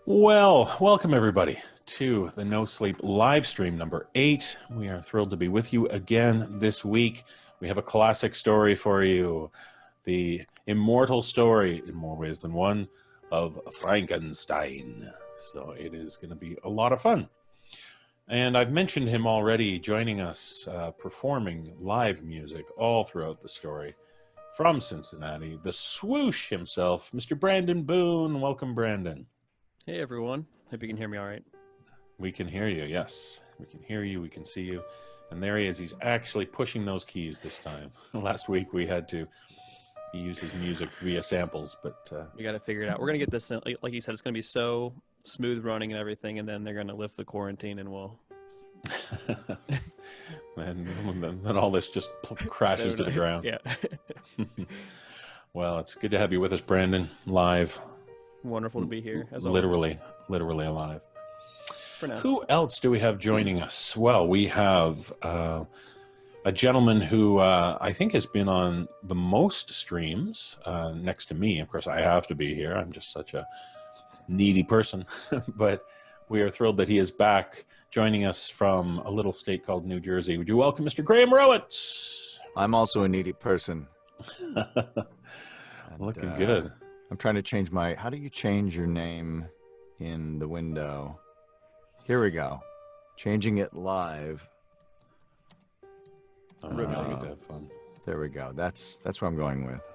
Well, welcome everybody to the No Sleep live stream number 8. We are thrilled to be with you again this week. We have a classic story for you, the immortal story, in more ways than one, of Frankenstein. So it is going to be a lot of fun. And I've mentioned him already, joining us, performing live music all throughout the story. From Cincinnati, the swoosh himself, Mr. Brandon Boone. Welcome, Brandon. Hey everyone, hope you can hear me all right. We can hear you, yes. We can hear you, we can see you. And there he is, he's actually pushing those keys this time. Last week we had to use his music via samples, but... we got to figure it out. We're going to get this, like you said, it's going to be so smooth running and everything, and then they're going to lift the quarantine and we'll... then all this just crashes to the ground. Yeah. Well, it's good to have you with us, Brandon, live. Wonderful to be here, as literally alive. For now. Who else do we have joining us? Well, we have a gentleman who I think has been on the most streams next to me. Of course, I have to be here. I'm just such a needy person. But we are thrilled that he is back, joining us from a little state called New Jersey. Would you welcome Mr. Graham Rowat? I'm also a needy person. Looking good. I'm trying to change my... How do you change your name in the window? Here we go. Changing it live. Really good to have fun. There we go. That's what I'm going with.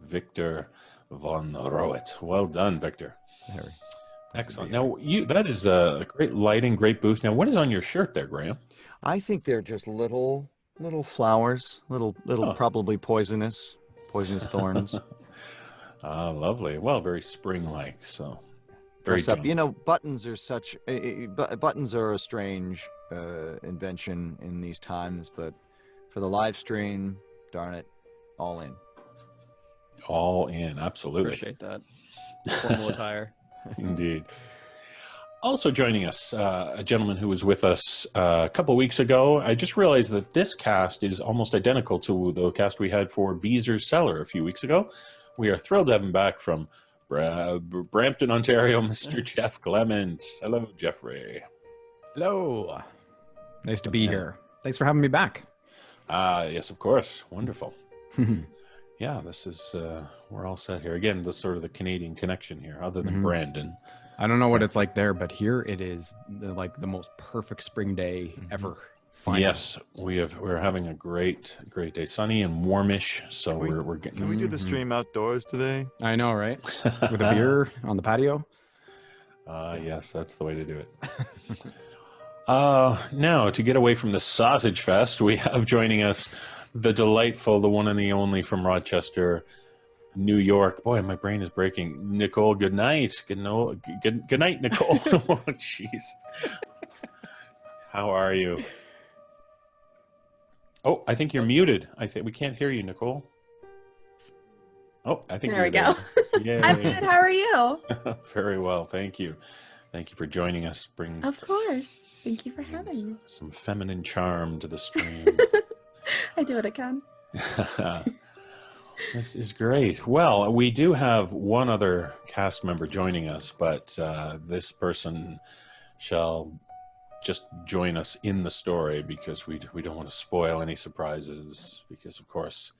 Victor von Rowat. Well done, Victor. There. Excellent. Now, that is a great lighting, great boost. Now, what is on your shirt there, Graham? I think they're just little flowers, little probably poisonous thorns. Lovely. Well, very spring-like. So, very. You know, buttons are such. Buttons are a strange invention in these times, but for the live stream, darn it, all in. All in, absolutely. Appreciate that. Formal attire. Indeed. Also joining us, a gentleman who was with us a couple weeks ago. I just realized that this cast is almost identical to the cast we had for Beezer's Cellar a few weeks ago. We are thrilled to have him back from Brampton, Ontario, Mr. Jeff Clement. Hello, Jeffrey. Hello. Nice to be here. Thanks for having me back. Yes, of course. Wonderful. Yeah, this is, we're all set here. Again, the sort of the Canadian connection here, other than Brandon. I don't know what it's like there, but here it is like the most perfect spring day ever. Finally. Yes, we're having a great day, sunny and warmish. So we're getting. Can we do the stream outdoors today? I know, right? With a beer on the patio. Yes, that's the way to do it. Now, to get away from the sausage fest, we have joining us the delightful, the one and the only from Rochester, New York. Boy, my brain is breaking. Nichole, good night. Good night, Nichole. Oh, jeez. How are you? Oh, I think you're muted. I think we can't hear you, Nichole. Oh, I think there we go. I'm good. How are you? Very well, thank you. Thank you for joining us. Of course. Thank you for having me. Some feminine charm to the stream. I do what I can. This is great. Well, we do have one other cast member joining us, but this person shall just join us in the story because we don't want to spoil any surprises, because of course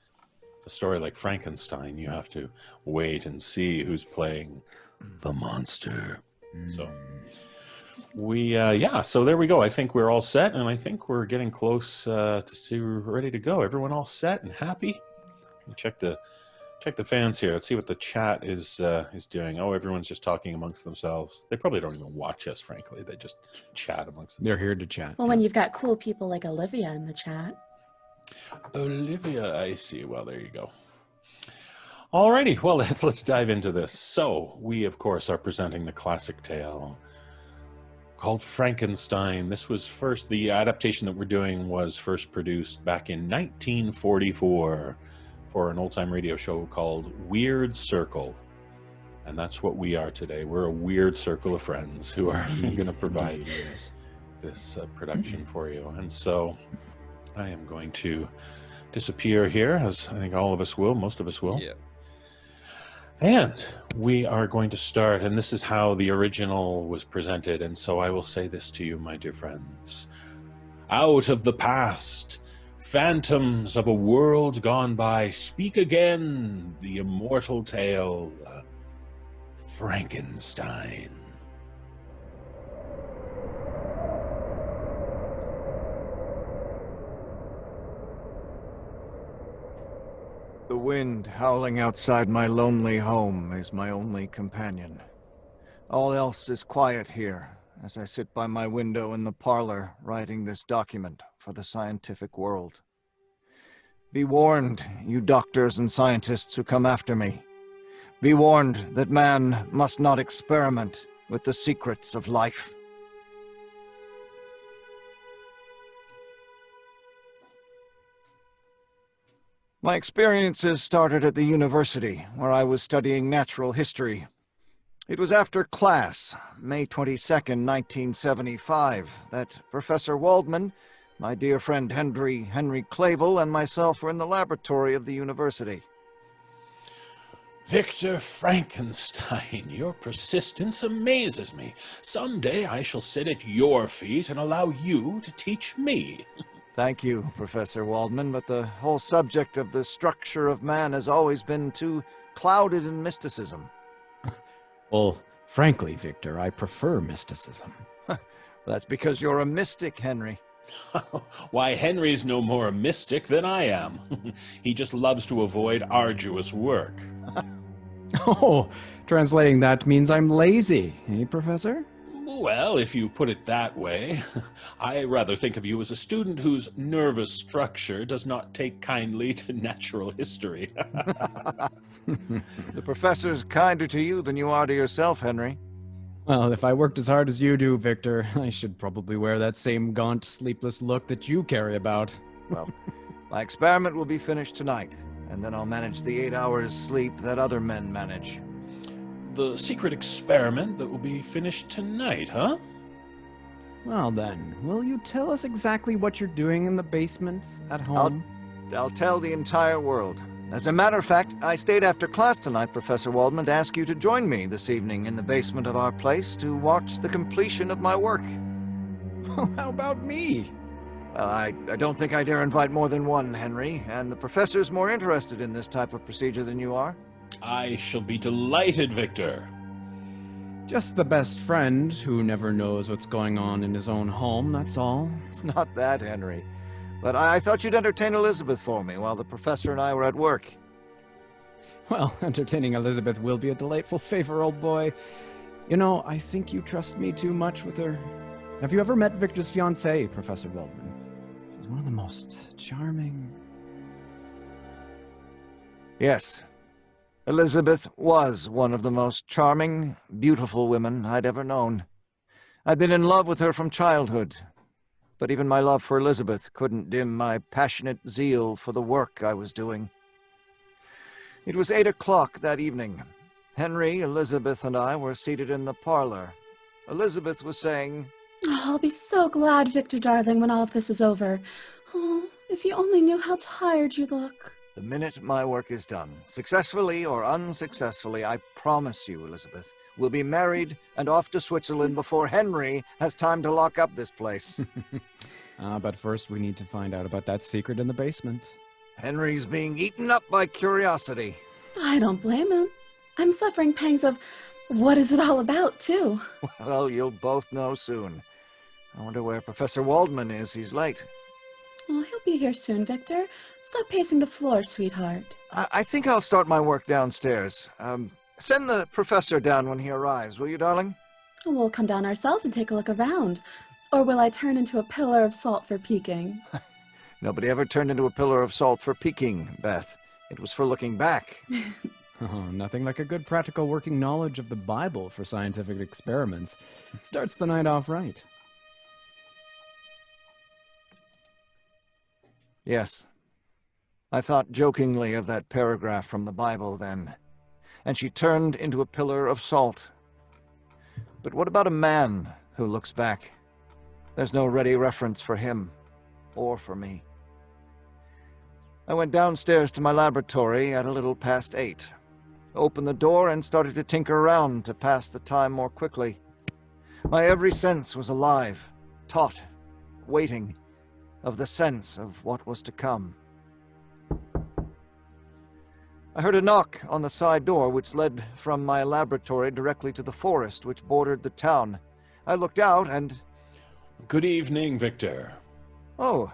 a story like Frankenstein, you have to wait and see who's playing the monster. So so there we go. I think we're all set, and I think we're getting close to ready to go. Everyone all set and happy? Let me check the fans here. Let's see what the chat is doing. Oh, everyone's just talking amongst themselves. They probably don't even watch us, frankly. They just chat amongst themselves. They're here to chat. Well, when you've got cool people like Olivia in the chat. Olivia, I see. Well, there you go. Alrighty, well, let's dive into this. So, we, of course, are presenting the classic tale called Frankenstein. This was the adaptation that we're doing was first produced back in 1944 for an old-time radio show called Weird Circle. And that's what we are today. We're a weird circle of friends who are going to provide this production for you. And so I am going to disappear here, as I think all of us will, most of us will. Yeah. And we are going to start, and this is how the original was presented, and so I will say this to you, my dear friends. Out of the past, phantoms of a world gone by, speak again the immortal tale, Frankenstein. The wind howling outside my lonely home is my only companion. All else is quiet here, as I sit by my window in the parlor writing this document for the scientific world. Be warned, you doctors and scientists who come after me. Be warned that man must not experiment with the secrets of life. My experiences started at the university, where I was studying natural history. It was after class, May 22nd, 1975, that Professor Waldman, my dear friend Henry Clavel, and myself were in the laboratory of the university. Victor Frankenstein, your persistence amazes me. Someday I shall sit at your feet and allow you to teach me. Thank you, Professor Waldman, but the whole subject of the structure of man has always been too clouded in mysticism. Well, frankly, Victor, I prefer mysticism. That's because you're a mystic, Henry. Why, Henry's no more a mystic than I am. He just loves to avoid arduous work. Oh, translating that means I'm lazy, eh, Professor? Well, if you put it that way, I rather think of you as a student whose nervous structure does not take kindly to natural history. The professor's kinder to you than you are to yourself, Henry. Well, if I worked as hard as you do, Victor, I should probably wear that same gaunt, sleepless look that you carry about. Well, my experiment will be finished tonight, and then I'll manage the 8 hours sleep that other men manage. The secret experiment that will be finished tonight, huh? Well then, will you tell us exactly what you're doing in the basement at home? I'll tell the entire world. As a matter of fact, I stayed after class tonight, Professor Waldman, to ask you to join me this evening in the basement of our place to watch the completion of my work. How about me? Well, I don't think I dare invite more than one, Henry, and the professor's more interested in this type of procedure than you are. I shall be delighted, Victor. Just the best friend who never knows what's going on in his own home, that's all. It's not that, Henry. But I thought you'd entertain Elizabeth for me while the professor and I were at work. Well, entertaining Elizabeth will be a delightful favor, old boy. You know, I think you trust me too much with her. Have you ever met Victor's fiancée, Professor Waldman? She's one of the most charming... Yes. Elizabeth was one of the most charming, beautiful women I'd ever known. I'd been in love with her from childhood, but even my love for Elizabeth couldn't dim my passionate zeal for the work I was doing. It was 8 o'clock that evening. Henry, Elizabeth, and I were seated in the parlor. Elizabeth was saying, Oh, I'll be so glad, Victor darling, when all of this is over. Oh, if you only knew how tired you look. "The minute my work is done, successfully or unsuccessfully, I promise you, Elizabeth, we'll be married and off to Switzerland before Henry has time to lock up this place." But first we need to find out about that secret in the basement. Henry's being eaten up by curiosity. I don't blame him. I'm suffering pangs of what is it all about, too. Well, you'll both know soon. I wonder where Professor Waldman is. He's late. Oh, he'll be here soon, Victor. Stop pacing the floor, sweetheart. I think I'll start my work downstairs. Send the professor down when he arrives, will you, darling? We'll come down ourselves and take a look around. Or will I turn into a pillar of salt for peeking? Nobody ever turned into a pillar of salt for peeking, Beth. It was for looking back. Oh, nothing like a good practical working knowledge of the Bible for scientific experiments. Starts the night off right. Yes. I thought jokingly of that paragraph from the Bible then, and she turned into a pillar of salt. But what about a man who looks back? There's no ready reference for him, or for me. I went downstairs to my laboratory at a little past 8. opened the door, and started to tinker around to pass the time more quickly. My every sense was alive, taut, waiting, of the sense of what was to come. I heard a knock on the side door, which led from my laboratory directly to the forest which bordered the town. I looked out and... Good evening, Victor. Oh,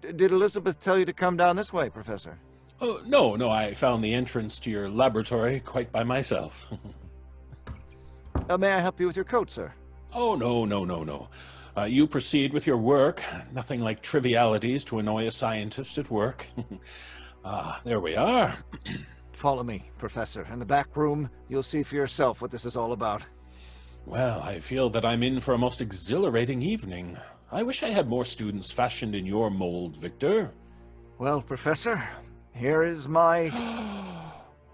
did Elizabeth tell you to come down this way, Professor? Oh, no, I found the entrance to your laboratory quite by myself. May I help you with your coat, sir? Oh, no. You proceed with your work. Nothing like trivialities to annoy a scientist at work. There we are. Follow me, Professor. In the back room, you'll see for yourself what this is all about. Well, I feel that I'm in for a most exhilarating evening. I wish I had more students fashioned in your mold, Victor. Well, Professor, here is my...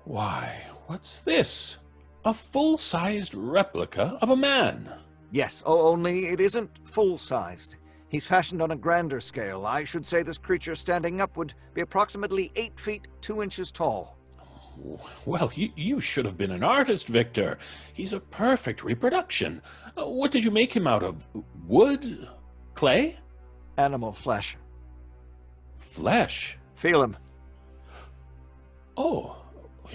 Why, what's this? A full-sized replica of a man. Yes, only it isn't full-sized. He's fashioned on a grander scale. I should say this creature standing up would be approximately 8 feet 2 inches tall. Well, you should have been an artist, Victor. He's a perfect reproduction. What did you make him out of? Wood? Clay? Animal flesh. Flesh? Feel him. Oh,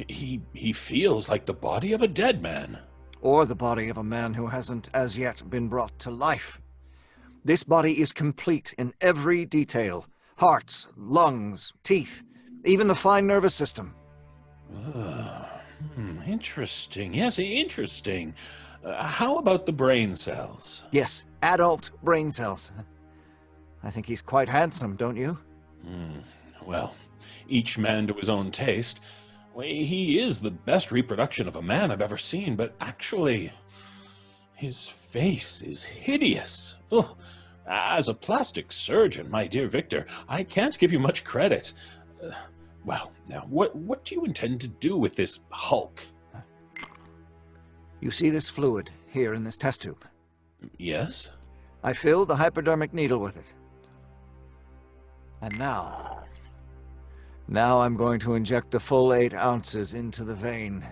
he feels like the body of a dead man. Or the body of a man who hasn't as yet been brought to life. This body is complete in every detail. Hearts, lungs, teeth, even the fine nervous system. Interesting. Yes, interesting. How about the brain cells? Yes, adult brain cells. I think he's quite handsome, don't you? Well, each man to his own taste. He is the best reproduction of a man I've ever seen, but actually, his face is hideous. Oh, as a plastic surgeon, my dear Victor, I can't give you much credit. Well, now, what do you intend to do with this Hulk? You see this fluid here in this test tube? Yes? I filled the hypodermic needle with it. And now I'm going to inject the full 8 ounces into the vein,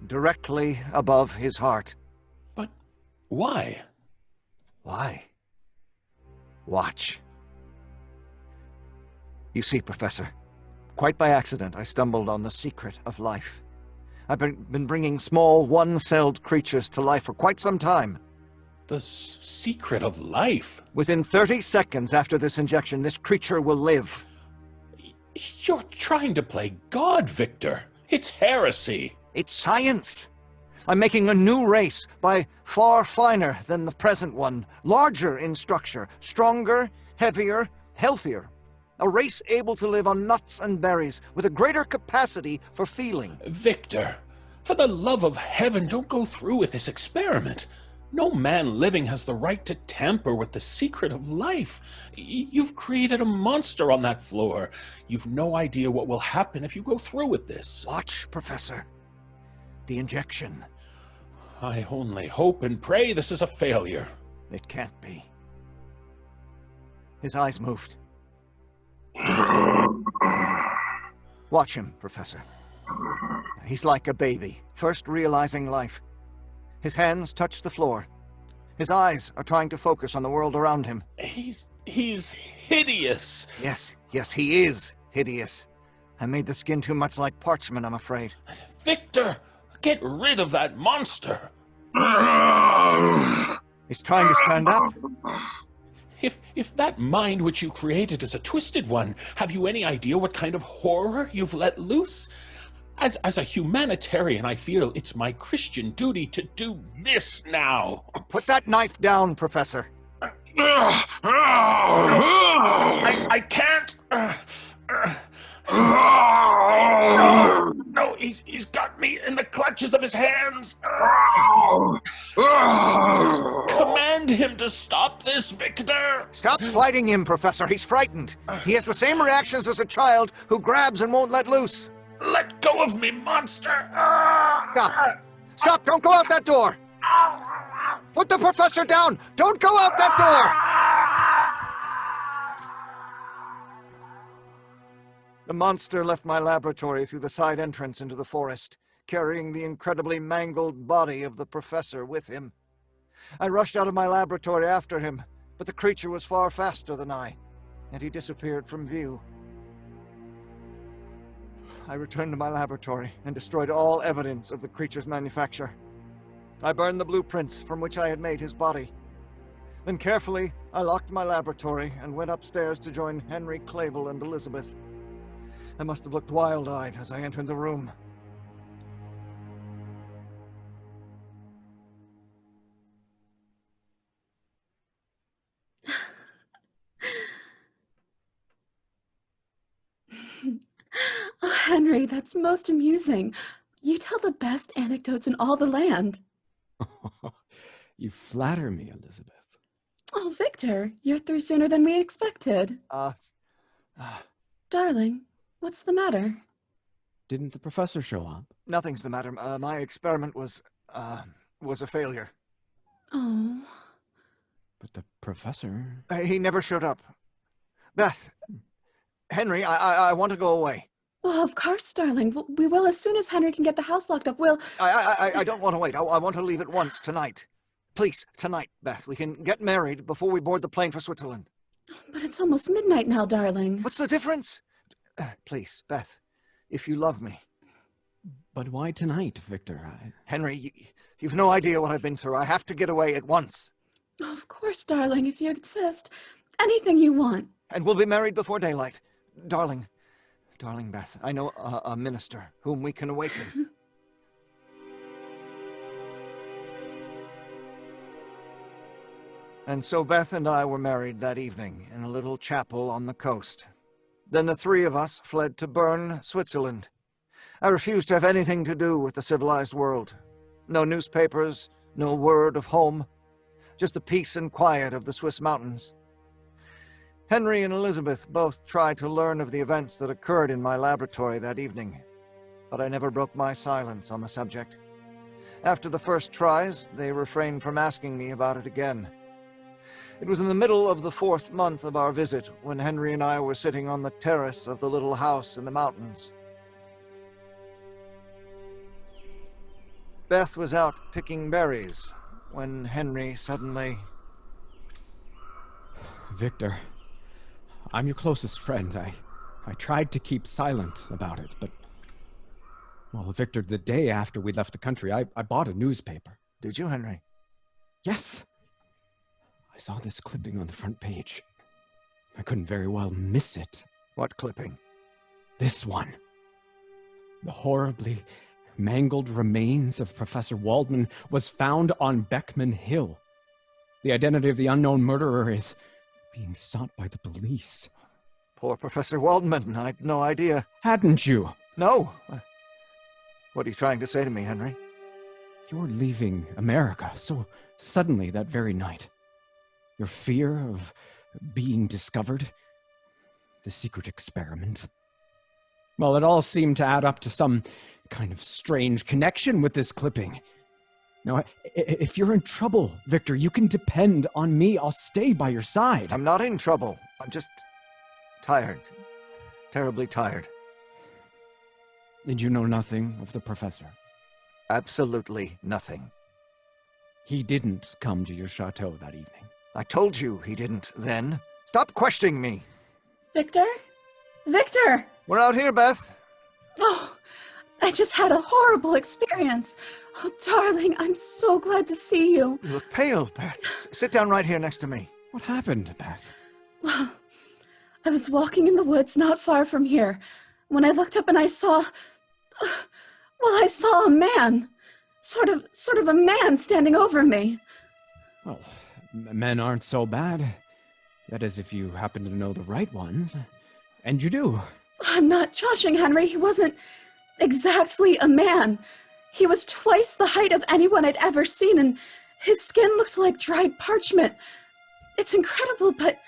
directly above his heart. But why? Why? Watch. You see, Professor, quite by accident, I stumbled on the secret of life. I've been bringing small, one-celled creatures to life for quite some time. The secret of life? Within 30 seconds after this injection, this creature will live. You're trying to play God, Victor. It's heresy. It's science. I'm making a new race, by far finer than the present one, larger in structure, stronger, heavier, healthier. A race able to live on nuts and berries, with a greater capacity for feeling. Victor, for the love of heaven, don't go through with this experiment. No man living has the right to tamper with the secret of life. You've created a monster on that floor. You've no idea what will happen if you go through with this. Watch, Professor. The injection. I only hope and pray this is a failure. It can't be. His eyes moved. Watch him, Professor. He's like a baby, first realizing life. His hands touch the floor. His eyes are trying to focus on the world around him. He's hideous. Yes, he is hideous. I made the skin too much like parchment, I'm afraid. Victor, get rid of that monster. He's trying to stand up. If that mind which you created is a twisted one, have you any idea what kind of horror you've let loose? As a humanitarian, I feel it's my Christian duty to do this now. Put that knife down, Professor. I can't. No, he's got me in the clutches of his hands. Command him to stop this, Victor. Stop fighting him, Professor. He's frightened. He has the same reactions as a child who grabs and won't let loose. Let go of me, monster. Stop. Don't go out that door. Put the Professor down. Don't go out that door. The monster left my laboratory through the side entrance into the forest, carrying the incredibly mangled body of the professor with him. I rushed out of my laboratory after him, but the creature was far faster than I, and he disappeared from view. I returned to my laboratory and destroyed all evidence of the creature's manufacture. I burned the blueprints from which I had made his body. Then carefully, I locked my laboratory and went upstairs to join Henry, Clavel, and Elizabeth. I must have looked wild-eyed as I entered the room. Oh, Henry, that's most amusing. You tell the best anecdotes in all the land. You flatter me, Elizabeth. Oh, Victor, you're through sooner than we expected. Darling, what's the matter? Didn't the professor show up? Nothing's the matter. My experiment was a failure. Oh. But the professor... He never showed up. Beth, Henry, I want to go away. Well, of course, darling. We will as soon as Henry can get the house locked up. We'll... I don't want to wait. I want to leave at once, tonight. Please, tonight, Beth. We can get married before we board the plane for Switzerland. But it's almost midnight now, darling. What's the difference? Please, Beth, if you love me. But why tonight, Victor? Henry, you've no idea what I've been through. I have to get away at once. Of course, darling, if you insist. Anything you want. And we'll be married before daylight. Darling Beth, I know a minister whom we can awaken. And so Beth and I were married that evening in a little chapel on the coast. Then the three of us fled to Bern, Switzerland. I refused to have anything to do with the civilized world. No newspapers, no word of home. Just the peace and quiet of the Swiss mountains. Henry and Elizabeth both tried to learn of the events that occurred in my laboratory that evening, but I never broke my silence on the subject. After the first tries, they refrained from asking me about it again. It was in the middle of the 4th month of our visit when Henry and I were sitting on the terrace of the little house in the mountains. Beth was out picking berries when Henry suddenly... Victor, I'm your closest friend. I tried to keep silent about it, but... Well, Victor, the day after we left the country, I bought a newspaper. Did you, Henry? Yes. I saw this clipping on the front page. I couldn't very well miss it. What clipping? This one. The horribly mangled remains of Professor Waldman was found on Beckman Hill. The identity of the unknown murderer is being sought by the police. Poor Professor Waldman. I had no idea. Hadn't you? No. What are you trying to say to me, Henry? You're leaving America so suddenly that very night. Your fear of being discovered, the secret experiment. Well, it all seemed to add up to some kind of strange connection with this clipping. Now, if you're in trouble, Victor, you can depend on me. I'll stay by your side. I'm not in trouble. I'm just tired. Terribly tired. And you know nothing of the professor? Absolutely nothing. He didn't come to your chateau that evening. I told you he didn't then. Stop questioning me. Victor? Victor! We're out here, Beth. Oh, I just had a horrible experience. Oh, darling, I'm so glad to see you. You look pale, Beth. Sit down right here next to me. What happened, Beth? Well, I was walking in the woods not far from here when I looked up and I saw... I saw a man. Sort of a man standing over me. Well, men aren't so bad. That is, if you happen to know the right ones. And you do. I'm not joshing, Henry. He wasn't exactly a man. He was twice the height of anyone I'd ever seen, and his skin looked like dried parchment. It's incredible, but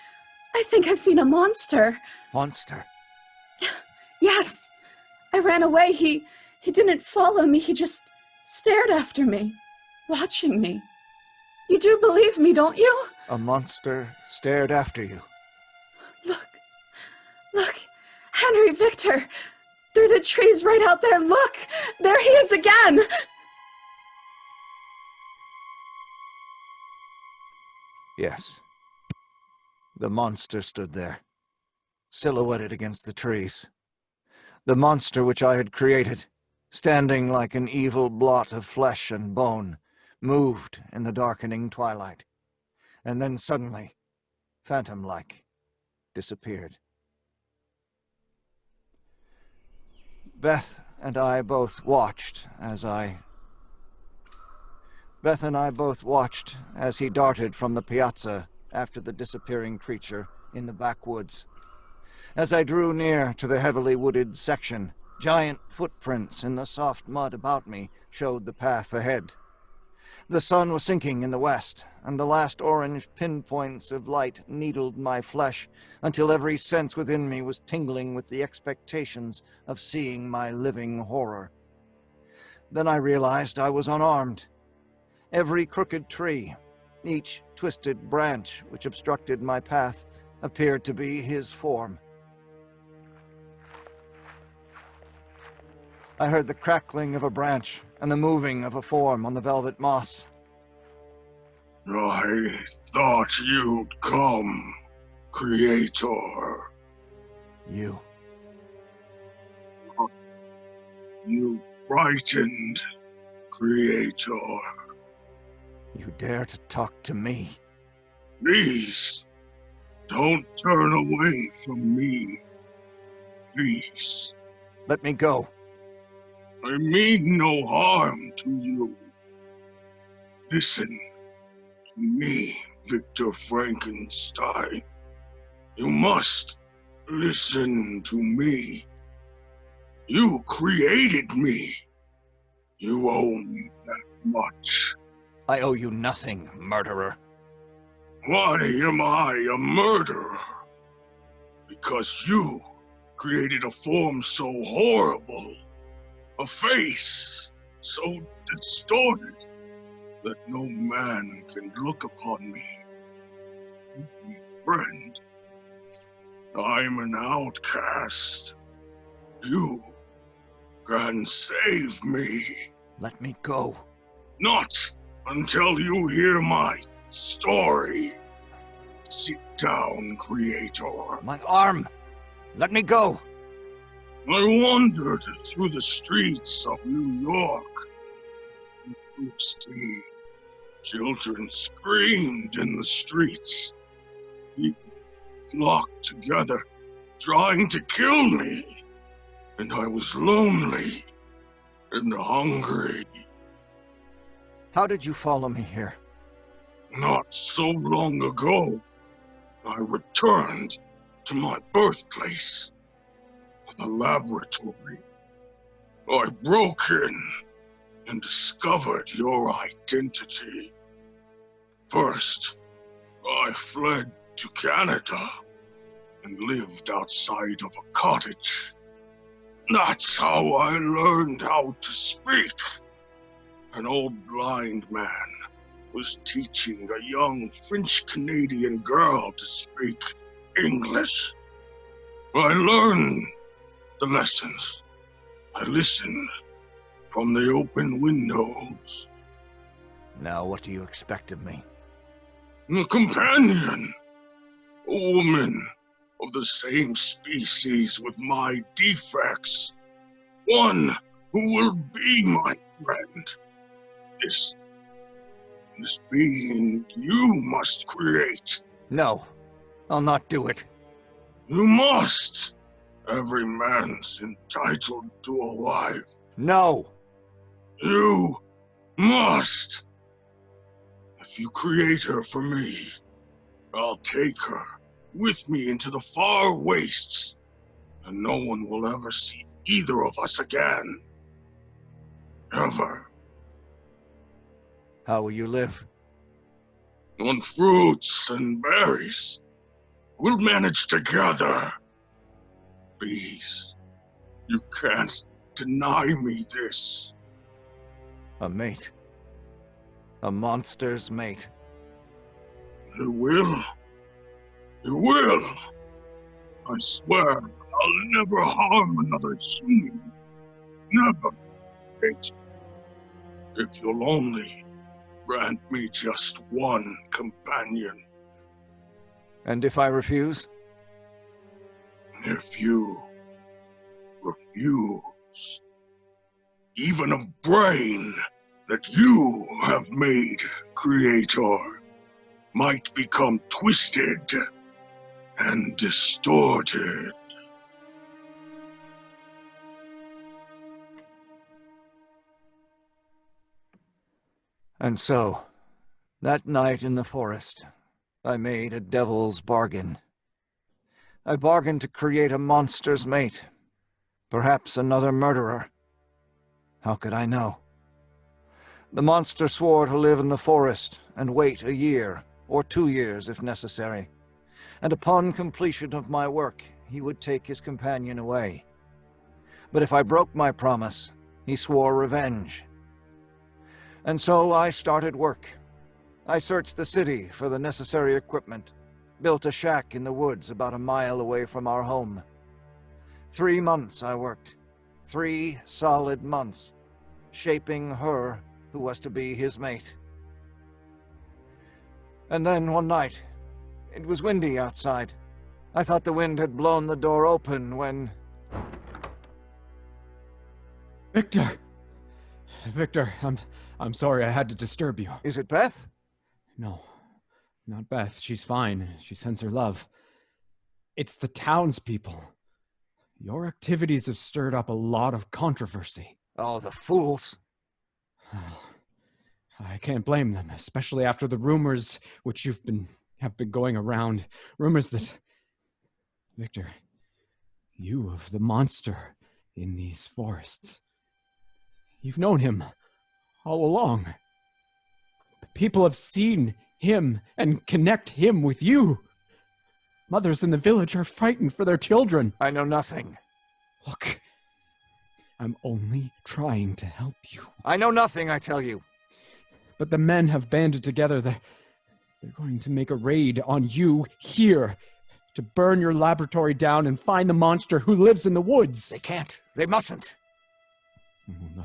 I think I've seen a monster. Monster? Yes. I ran away. He didn't follow me. He just stared after me, watching me. You do believe me, don't you? A monster stared after you. Look, Henry, Victor, through the trees right out there. Look! There he is again! Yes. The monster stood there, silhouetted against the trees. The monster which I had created, standing like an evil blot of flesh and bone, moved in the darkening twilight, and then suddenly, phantom-like, disappeared. Beth and I both watched as he darted from the piazza after the disappearing creature in the backwoods. As I drew near to the heavily wooded section, giant footprints in the soft mud about me showed the path ahead. The sun was sinking in the west, and the last orange pinpoints of light needled my flesh until every sense within me was tingling with the expectations of seeing my living horror. Then I realized I was unarmed. Every crooked tree, each twisted branch which obstructed my path, appeared to be his form. I heard the crackling of a branch and the moving of a form on the velvet moss. I thought you'd come, Creator. You. You frightened, Creator. You dare to talk to me? Please, don't turn away from me. Please. Let me go. I mean no harm to you. Listen to me, Victor Frankenstein. You must listen to me. You created me. You owe me that much. I owe you nothing, murderer. Why am I a murderer? Because you created a form so horrible, a face so distorted, that no man can look upon me. Friend, I'm an outcast. You can save me. Let me go. Not until you hear my story. Sit down, Creator. My arm! Let me go! I wandered through the streets of New York. You see, children screamed in the streets. People flocked together, trying to kill me. And I was lonely and hungry. How did you follow me here? Not so long ago, I returned to my birthplace, the laboratory. I broke in and discovered your identity. First, I fled to Canada and lived outside of a cottage. That's how I learned how to speak. An old blind man was teaching a young French-Canadian girl to speak English. I learned the lessons. I listened from the open windows. Now what do you expect of me? A companion, a woman of the same species with my defects, one who will be my friend. This being you must create. No, I'll not do it. You must. Every man's entitled to a wife. No! You must. If you create her for me, I'll take her with me into the far wastes, and no one will ever see either of us again. Ever. How will you live? On fruits and berries. We'll manage together. Please, you can't deny me this. A mate. A monster's mate. You will. You will. I swear I'll never harm another human. Never, Kate. If you'll only grant me just one companion. And if I refuse? If you refuse, even a brain that you have made, Creator, might become twisted and distorted. And so, that night in the forest, I made a devil's bargain. I bargained to create a monster's mate. Perhaps another murderer. How could I know? The monster swore to live in the forest and wait a year, or 2 years if necessary. And upon completion of my work, he would take his companion away. But if I broke my promise, he swore revenge. And so I started work. I searched the city for the necessary equipment, built a shack in the woods about a mile away from our home. 3 months I worked. 3 solid months, shaping her who was to be his mate. And then one night, it was windy outside. I thought the wind had blown the door open when... Victor! Victor, I'm sorry I had to disturb you. Is it Beth? No, not Beth. She's fine. She sends her love. It's the townspeople. Your activities have stirred up a lot of controversy. Oh, the fools. I can't blame them, especially after the rumors which have been going around. Rumors that... Victor, you of the monster in these forests. You've known him all along. People have seen him and connect him with you. Mothers in the village are frightened for their children. I know nothing. Look, I'm only trying to help you. I know nothing, I tell you. But the men have banded together. They're going to make a raid on you here to burn your laboratory down and find the monster who lives in the woods. They can't. They mustn't. Oh, no.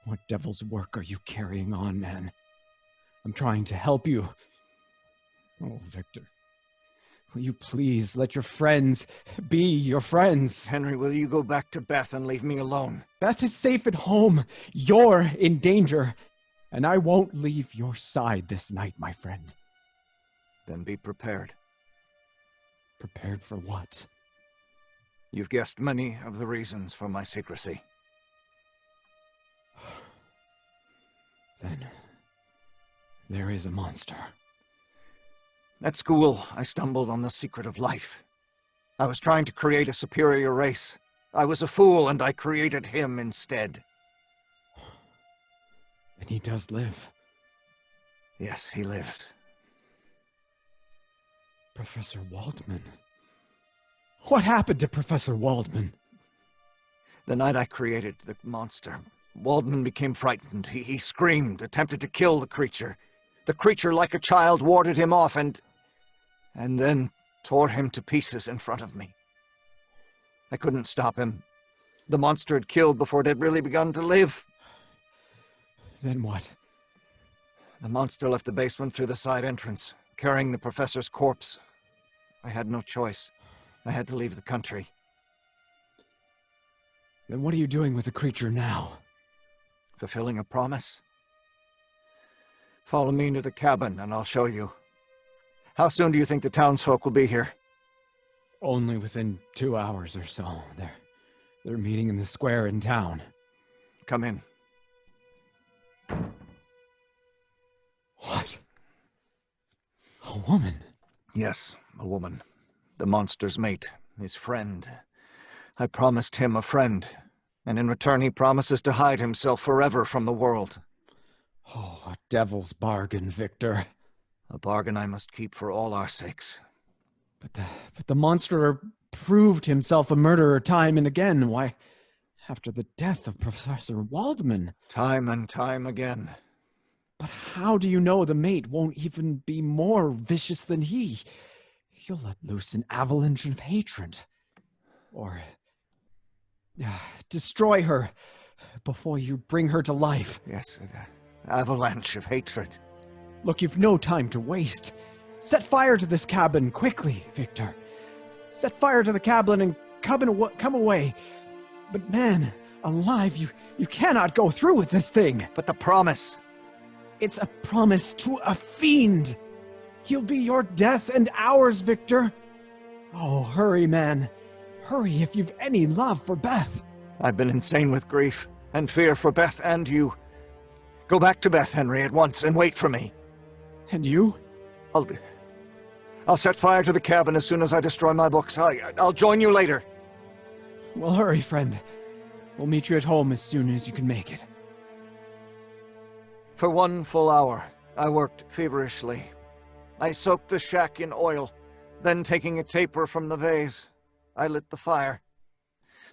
What devil's work are you carrying on, man? I'm trying to help you. Oh, Victor. Will you please let your friends be your friends? Henry, will you go back to Beth and leave me alone? Beth is safe at home. You're in danger. And I won't leave your side this night, my friend. Then be prepared. Prepared for what? You've guessed many of the reasons for my secrecy. Then there is a monster. At school, I stumbled on the secret of life. I was trying to create a superior race. I was a fool, and I created him instead. And he does live. Yes, he lives. Professor Waldman. What happened to Professor Waldman? The night I created the monster, Waldman became frightened. He screamed, attempted to kill the creature. The creature, like a child, warded him off and then tore him to pieces in front of me. I couldn't stop him. The monster had killed before it had really begun to live. Then what? The monster left the basement through the side entrance, carrying the professor's corpse. I had no choice. I had to leave the country. Then what are you doing with the creature now? Fulfilling a promise? Follow me into the cabin and I'll show you. How soon do you think the townsfolk will be here? Only within 2 hours or so. They're meeting in the square in town. Come in. What? A woman? Yes, a woman. The monster's mate, his friend. I promised him a friend, and in return he promises to hide himself forever from the world. Oh, a devil's bargain, Victor. A bargain I must keep for all our sakes. But the monster proved himself a murderer time and again. Why, after the death of Professor Waldman. Time and time again. But how do you know the mate won't even be more vicious than he? He'll let loose an avalanche of hatred. Or Destroy her before you bring her to life. Yes, an avalanche of hatred. Look, you've no time to waste. Set fire to this cabin quickly, Victor. Set fire to the cabin and come away. But man, alive, you cannot go through with this thing. But the promise. It's a promise to a fiend. He'll be your death and ours, Victor. Oh, hurry, man. Hurry if you've any love for Beth. I've been insane with grief and fear for Beth and you. Go back to Beth, Henry, at once and wait for me. And you? I'll set fire to the cabin as soon as I destroy my books. I'll join you later. Well, hurry, friend. We'll meet you at home as soon as you can make it. For 1 full hour, I worked feverishly. I soaked the shack in oil, then taking a taper from the vase, I lit the fire.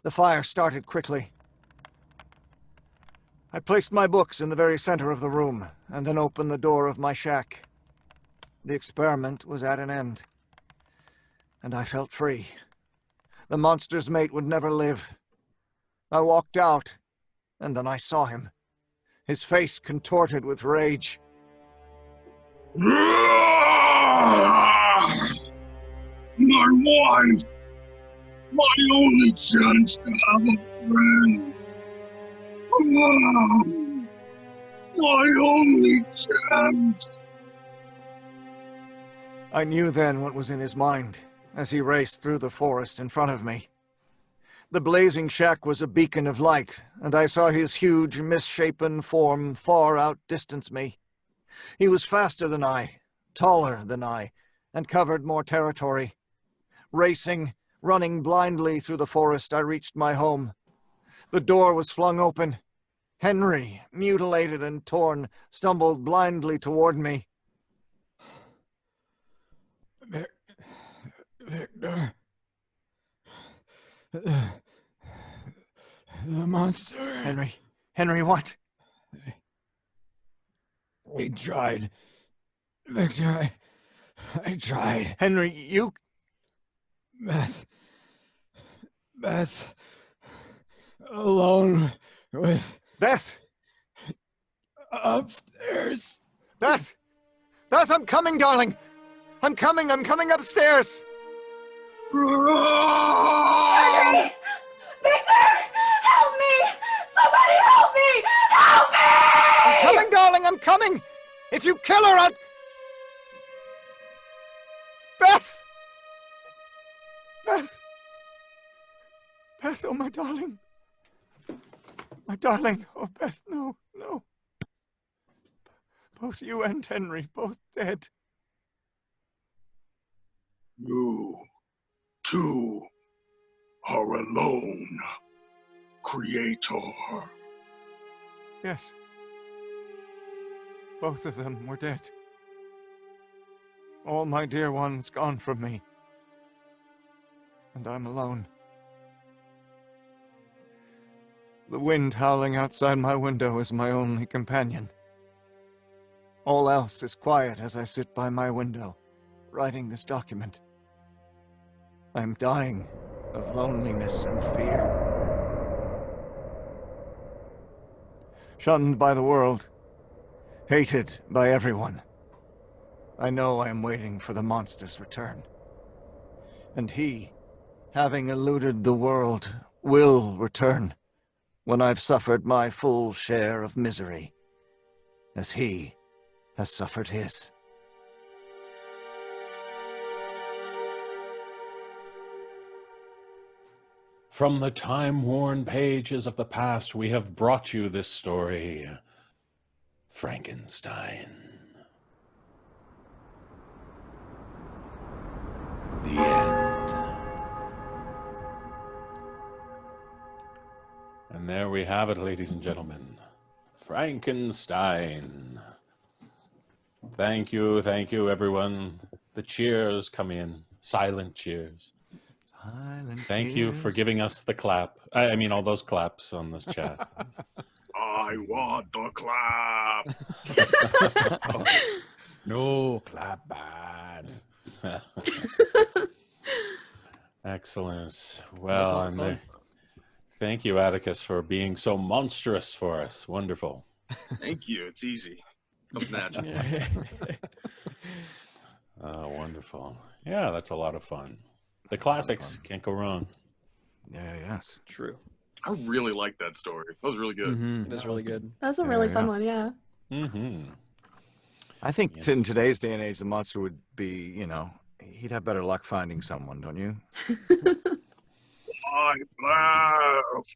The fire started quickly. I placed my books in the very center of the room, and then opened the door of my shack. The experiment was at an end, and I felt free. The monster's mate would never live. I walked out, and then I saw him, his face contorted with rage. My wife! My only chance to have a friend! My only chance! I knew then what was in his mind as he raced through the forest in front of me. The blazing shack was a beacon of light, and I saw his huge, misshapen form far outdistance me. He was faster than I, taller than I, and covered more territory. Racing, running blindly through the forest, I reached my home. The door was flung open. Henry, mutilated and torn, stumbled blindly toward me. Victor. The monster. Henry, what? We tried. Victor, I tried. Henry, you... Beth, alone with... Beth! Upstairs. Beth! Beth, I'm coming, darling! I'm coming upstairs! Henry! Victor! Help me! Somebody help me! Help me! I'm coming, darling, I'm coming! If you kill her, I'll... Beth! Beth, oh, my darling. My darling. Oh, Beth, no. Both you and Henry, both dead. You two are alone, Creator. Yes. Both of them were dead. All my dear ones gone from me. And I'm alone. The wind howling outside my window is my only companion. All else is quiet as I sit by my window, writing this document. I'm dying of loneliness and fear. Shunned by the world, hated by everyone. I know I am waiting for the monster's return. And he, having eluded the world, will return when I've suffered my full share of misery, as he has suffered his. From the time-worn pages of the past, we have brought you this story, Frankenstein. The end. And there we have it, ladies and gentlemen. Frankenstein. Thank you, everyone. The cheers come in. Silent cheers. Thank you for giving us the clap. I mean, all those claps on this chat. I want the clap. No, clap bad. Excellent. Well, and Thank you, Atticus, for being so monstrous for us. Wonderful. Thank you. It's easy. Comes natural. Wonderful. Yeah, that's a lot of fun. The classics, can't go wrong. Yeah, yes. True. I really like that story. That was really good. Mhm. It is really good. That's a really fun one, yeah. Mm-hmm. I think Yes. in today's day and age, the monster would be, he'd have better luck finding someone, don't you? Swipe left.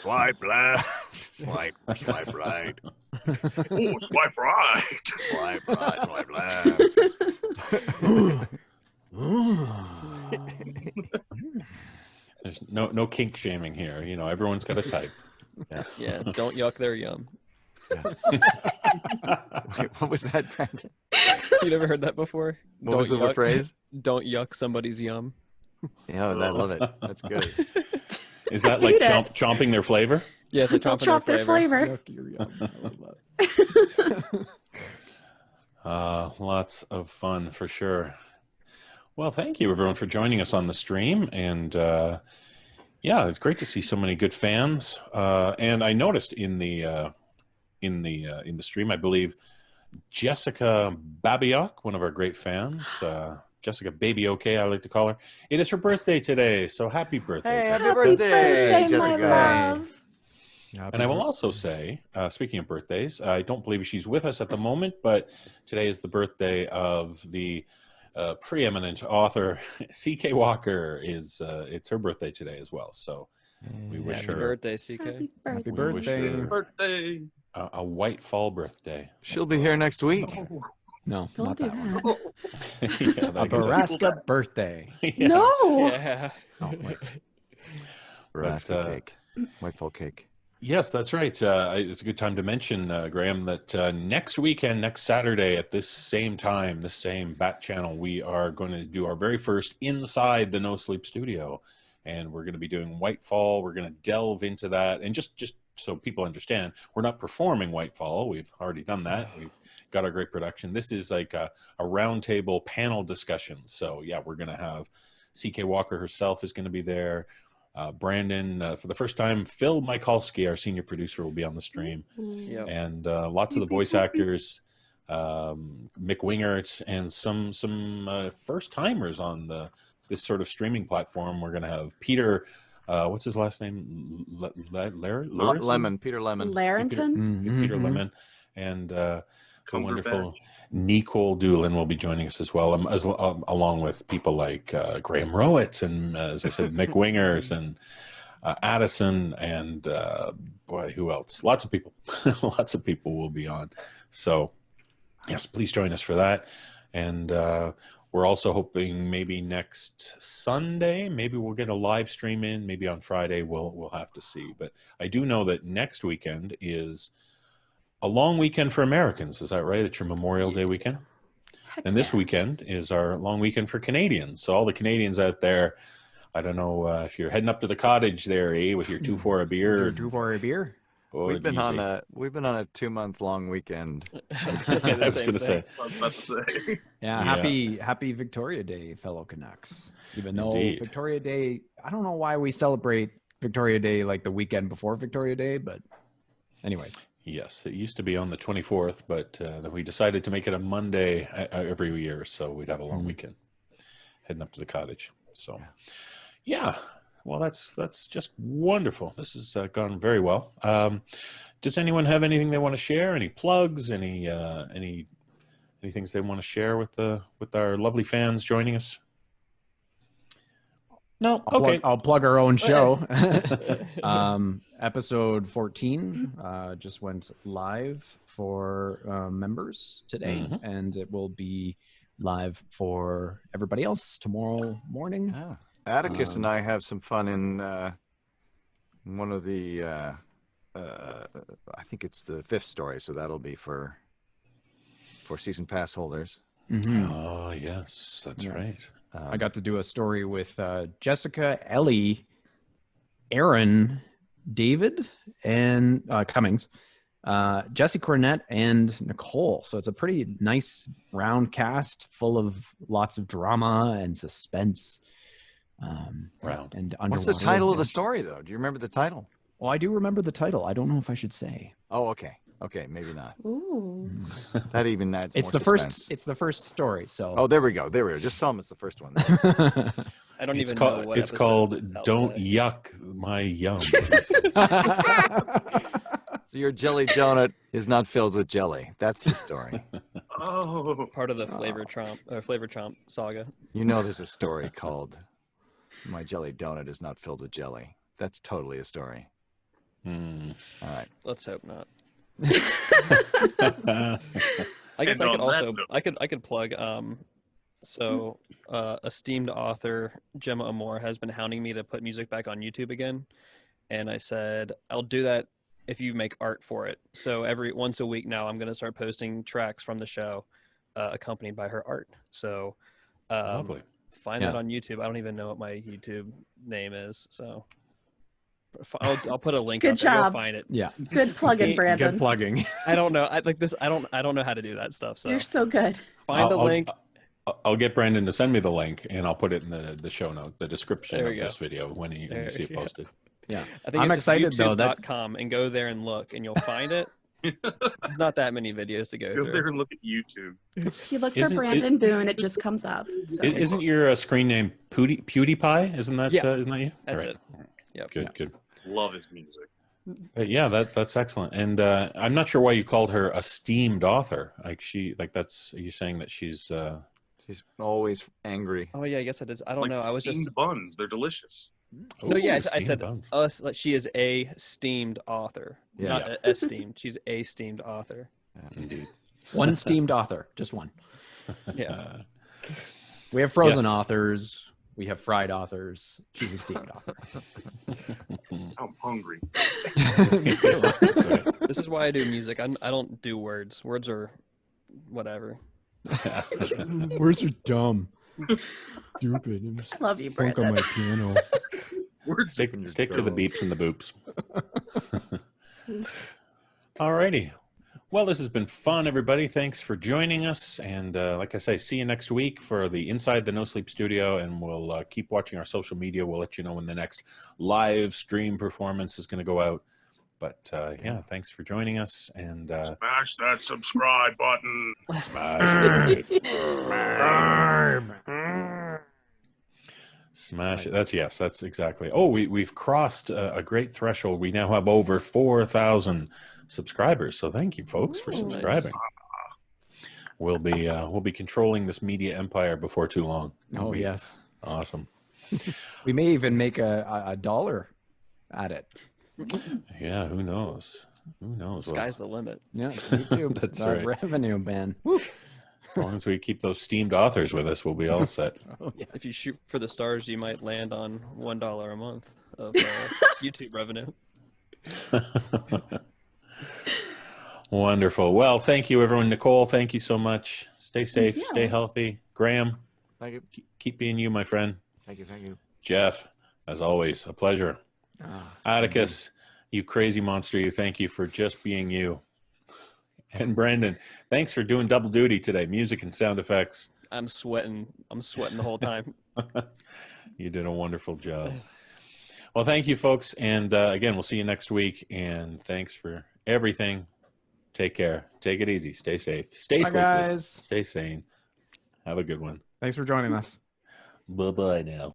Swipe left. Swipe right. Oh, swipe right. Swipe right. Swipe left. There's no kink shaming here. Everyone's got a type. Yeah, don't yuck their yum. Wait, what was that, Brandon? You never heard that before? What was the yuck, phrase? Don't yuck somebody's yum. Yeah, I love it. That's good. Is that like Eat it. chomping their flavor? Yeah, it's a Don't chomping drop their flavor. Yuck your yum. I love that. Lots of fun for sure. Well, thank you everyone for joining us on the stream, and yeah, it's great to see so many good fans. And I noticed in the stream, I believe Jessica Babiak, one of our great fans, Jessica Baby OK, I like to call her. It is her birthday today, so happy birthday! Hey, Jessica. happy birthday, my Jessica. love. And I will also say, speaking of birthdays, I don't believe she's with us at the moment, but today is the birthday of the preeminent author C.K. Walker. It's her birthday today as well, so we wish Happy her birthday, CK. Happy Happy birthday. we wish birthday. her Birthday. a white fall birthday. She'll be here next week. No, Don't not do that one. that. Yeah, A that- Baraska birthday. yeah. No. Yeah. Oh, wait. Baraska cake. Whitefall cake. Yes, that's right. It's a good time to mention, Graham, that next weekend, next Saturday at this same time, this same Bat Channel, we are going to do our very first Inside the No Sleep Studio. And we're going to be doing Whitefall. We're going to delve into that. And just so people understand, we're not performing Whitefall. We've already done that. We've got our great production. This is like a roundtable panel discussion. So, yeah, we're going to have C.K. Walker herself is going to be there. Brandon, for the first time, Phil Michalski, our senior producer, will be on the stream. Yep. And lots of the voice actors, Mick Wingert, and some first timers on this sort of streaming platform. We're going to have Peter, what's his last name? Lemon. Peter Lemon. Larrington? Peter Mhm. Lemon, and the Cumberbatch. wonderful Nichole Doolin will be joining us as well, along with people like Graham Rowat and, as I said, Mick Wingers and Addison and boy, who else? Lots of people. Lots of people will be on. So, yes, please join us for that. And we're also hoping maybe next Sunday, maybe we'll get a live stream in. Maybe on Friday, we'll have to see. But I do know that next weekend is a long weekend for Americans. Is that right? It's your Memorial Day weekend. Heck And this yeah. weekend is our long weekend for Canadians. So all the Canadians out there, I don't know if you're heading up to the cottage there, with your 2 for a beer. Your 2 for a beer? Oh, We've been on geezy. a 2-month long weekend. I was gonna say the I was same going to thing. say, I was about to say. Yeah, Yeah. happy Victoria Day, fellow Canucks. Even though Indeed. Victoria Day, I don't know why we celebrate Victoria Day like the weekend before Victoria Day, but anyways. yes, it used to be on the 24th, but then we decided to make it a Monday every year, so we'd have a long weekend heading up to the cottage. So, yeah, well, that's just wonderful. This has gone very well. Does anyone have anything they want to share? Any plugs? Any things they want to share with our lovely fans joining us? No. Okay. I'll plug our own show. Episode 14 just went live for members today, Mhm. and it will be live for everybody else tomorrow morning. Oh. Atticus and I have some fun in one of the, I think it's the 5th story, so that'll be for season pass holders. Mhm. Oh yes, that's Yeah. right. I got to do a story with Jessica, Ellie, Aaron, David, and Cummings, Jesse Cornett, and Nichole. So it's a pretty nice round cast full of lots of drama and suspense. Round. And What's the underwater title of the adventures. story, though? Do you remember the title? Well, I do remember the title. I don't know if I should say. Oh, okay. Okay, maybe not. Ooh. That even adds It's more the suspense. first. It's the first story. So. Oh, there we go. There we go. Just tell them it's the first one. I don't It's even called, know what it's episode called is out Don't today. Yuck My Yum. So your jelly donut is not filled with jelly. That's the story. Oh, Part of the Flavor Chomp saga. You know there's a story called My Jelly Donut is Not Filled with Jelly. That's totally a story. Hmm. All right. Let's hope not. Hmm. I guess And I could on that also note- I could plug esteemed author Gemma Amore has been hounding me to put music back on YouTube again, and I said I'll do that if you make art for it. So once a week now I'm going to start posting tracks from the show accompanied by her art. So Lovely. find that on YouTube. I don't even know what my YouTube name is, so I'll put a link. Good out there. You'll job. find it. Yeah. Good plug-in, Brandon. Good plugging. I don't know. I don't know how to do that stuff. So You're so good. find the link. I'll get Brandon to send me the link, and I'll put it in the show note, the description There of we go. this video when you see it Yeah. posted. Yeah. I think I'm it's just excited, though. That's- YouTube.com and go there and look, and you'll find it. There's not that many videos to go go through. there and look at YouTube. If you look for Isn't it- Brandon Boone, it just comes up. So. Isn't your screen name PewDiePie? Isn't that Yeah. isn't that you? That's Right. it. Yep. Good, Yeah. good. Love his music. Yeah, that's excellent. And I'm not sure why you called her a steamed author. Are you saying that she's She's always angry. Oh yeah, I guess I did. I don't Like know. I was just steamed buns. They're delicious. no. Yeah, I steamed said buns. like she is a steamed author, Yeah. not esteemed. She's a steamed author. Indeed. One steamed author, just one. Yeah. We have frozen Yes. authors. We have fried authors. She's a steamed author. I'm hungry. That's right. This is why I do music. I don't do words. Words are whatever. Words are dumb. Stupid. I'm just I love you, funk on Brandon. my piano. Words Stick to the beeps and the boops. Alrighty. Well, this has been fun, everybody. Thanks for joining us. And like I say, see you next week for the Inside the No Sleep Studio. And we'll keep watching our social media. We'll let you know when the next live stream performance is going to go out. But yeah, thanks for joining us. And Smash that subscribe button. smash it. Smash it. That's exactly. Oh, we've crossed a great threshold. We now have over 4,000 subscribers. So thank you, folks, for Ooh, subscribing. We'll be controlling this media empire before too long. It'll Oh, be yes. awesome. We may even make a dollar at it. Yeah, who knows? Who knows? Well, Sky's the limit. Yeah, YouTube. That's that right. revenue, man. Woo. as long as we keep those steamed authors with us, we'll be all set. Oh, yeah. If you shoot for the stars, you might land on $1 a month of YouTube revenue. Wonderful. Well, thank you, everyone. Nichole, thank you so much. Stay safe, you. stay healthy. Graham, Thank you. keep being you, my friend. Thank you. Thank you. Jeff, as always, a pleasure. Ah, Atticus, you crazy monster, you, thank you for just being you. And Brandon, thanks for doing double duty today, music and sound effects. I'm sweating the whole time. You did a wonderful job. Well, thank you, folks. And again, we'll see you next week. And thanks for everything. Take care. Take it easy. Stay safe. Stay Bye, sleepless. guys. Stay sane. Have a good one. Thanks for joining us. Bye-bye now.